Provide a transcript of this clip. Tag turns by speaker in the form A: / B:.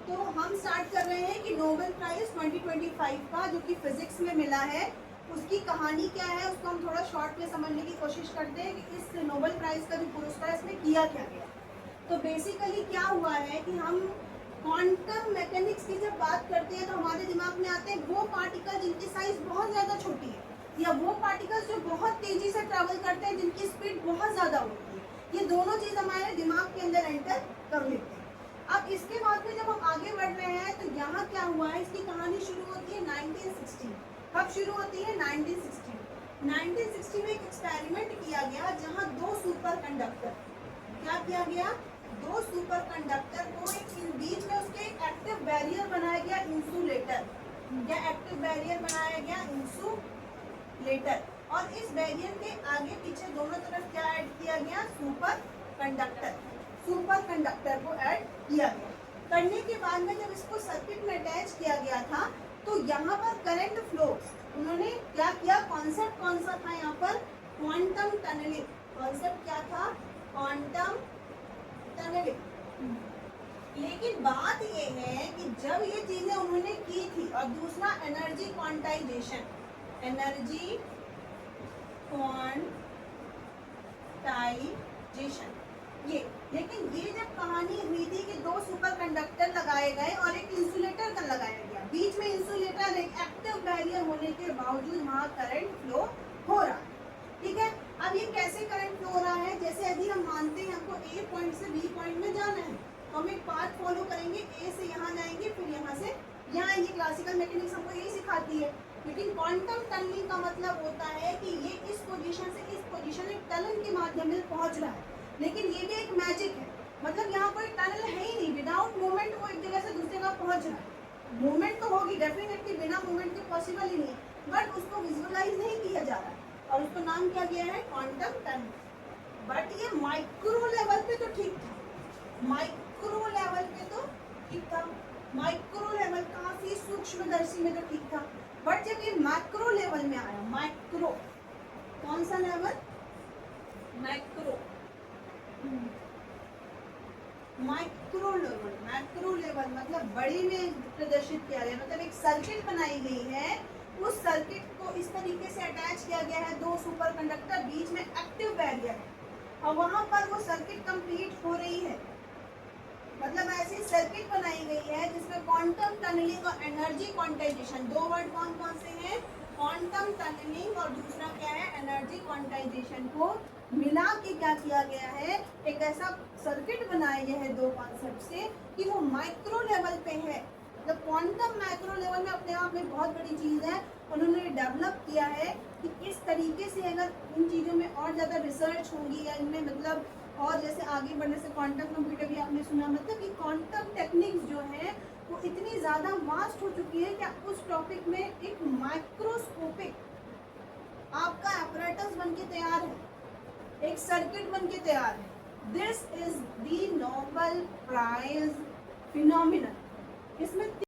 A: तो हम स्टार्ट कर रहे हैं कि नोबेल प्राइज 2025 का जो कि फिजिक्स में मिला है उसकी कहानी क्या है, उसको हम थोड़ा शॉर्ट में समझने की कोशिश करते हैं कि इस नोबेल प्राइज का जो पुरस्कार इसमें किया क्या गया। तो बेसिकली क्या हुआ है कि हम क्वांटम मैकेनिक्स की जब बात करते हैं तो हमारे दिमाग में आते हैं वो पार्टिकल जिनकी साइज बहुत ज़्यादा छोटी है, या वो पार्टिकल्स जो बहुत तेज़ी से ट्रैवल करते हैं जिनकी स्पीड बहुत ज़्यादा होती है। ये दोनों चीज़ हमारे दिमाग के अंदर एंटर कर लेते हैं। अब इसके बाद में जब हम आगे बढ़ रहे हैं तो यहाँ क्या हुआ है, इसकी कहानी शुरू होती है 1960। कब शुरू होती है? 1960। 1960 में एक एक्सपेरिमेंट किया गया जहाँ दो सुपर कंडक्टर, क्या किया गया, दो सुपर कंडक्टर को एक बीच में उसके एक्टिव बैरियर बनाया गया, इंसुलेटर, या एक्टिव बैरियर बनाया गया इंसुलेटर, और इस बैरियर के आगे पीछे दोनों तरफ क्या ऐड किया गया, सुपर कंडक्टर। सुपर कंडक्टर को ऐड किया गया। करने के बाद में जब इसको सर्किट में अटैच किया गया था तो यहाँ पर करंट फ्लो, उन्होंने क्या किया, कॉन्सेप्ट कौन सा था यहाँ पर, क्वांटम टनलिंग। कॉन्सेप्ट क्या था, क्वांटम टनलिंग। लेकिन बात ये है कि जब ये चीजें उन्होंने की थी, और दूसरा एनर्जी क्वांटाइजेशन, एनर्जी क्वांटाइजेशन ये, लेकिन ये जब कहानी हुई थी कि दो सुपर कंडक्टर लगाए गए और एक इंसुलेटर का लगाया गया, बीच में इंसुलेटर एक एक्टिव बैरियर होने के बावजूद वहाँ करंट फ्लो हो रहा है। ठीक है, अब ये कैसे करंट फ्लो हो रहा है, जैसे यदि हम मानते हैं हमको ए पॉइंट से बी पॉइंट में जाना है तो हम एक पाथ फॉलो करेंगे, ए से यहाँ जाएंगे फिर यहाँ से यहाँ आएंगे। क्लासिकल मैकेनिक्स हमको यही सिखाती है। लेकिन क्वांटम टनलिंग का मतलब होता है कि ये इस पोजीशन से इस पोजीशन एक टनल के माध्यम से पहुंच रहा है, लेकिन ये भी एक मैजिक है, मतलब यहाँ कोई टनल है ही नहीं, विदाउट मूवमेंट वो एक जगह से दूसरी जगह पहुंच रहा है। मूवमेंट तो होगी डेफिनेटली, बिना मूवमेंट के पॉसिबल ही नहीं, बट उसको विजुअलाइज नहीं किया जा रहा है और उसको नाम क्या गया है, क्वांटम टनल। बट ये माइक्रो लेवल पे तो ठीक था, माइक्रो लेवल पे तो ठीक था, माइक्रो लेवल काफी सूक्ष्मदर्शी में तो ठीक था, बट जब ये मैक्रो लेवल में आया, माइक्रो, कौन सा level, macro, micro level, macro level मतलब बड़ी में प्रदर्शित किया गया, मतलब एक सर्किट बनाई गई है, उस सर्किट को इस तरीके से अटैच किया गया है, दो सुपर कंडक्टर, बीच में एक्टिव बैरियर है और वहां पर वो सर्किट कंप्लीट हो रही है। मतलब ऐसी सर्किट बनाई गई है जिसमें क्वांटम टनलिंग और एनर्जी क्वांटाइजेशन, दो वर्ड कौन कौन से हैं, क्वांटम टनलिंग और दूसरा क्या है, एनर्जी क्वांटाइजेशन को मिला के क्या किया गया है, एक ऐसा सर्किट बनाया गया है दो कॉन्सेप्ट से कि वो माइक्रो लेवल पे है। मतलब क्वांटम माइक्रो लेवल में अपने आप में बहुत बड़ी चीज़ है, उन्होंने डेवलप किया है कि इस तरीके से अगर इन चीज़ों में और ज़्यादा रिसर्च होंगी या इनमें मतलब और जैसे आगे बढ़ने से क्वांटम कंप्यूटर भी आपने सुना, मतलब कि क्वांटम टेक्निक्स जो है वो इतनी ज़्यादा वास्ट हो चुकी है कि उस टॉपिक में एक माइक्रोस्कोपिक आपका apparatus बन के तैयार है, एक सर्किट बन के तैयार है। This is the Nobel prize phenomenon. इसमें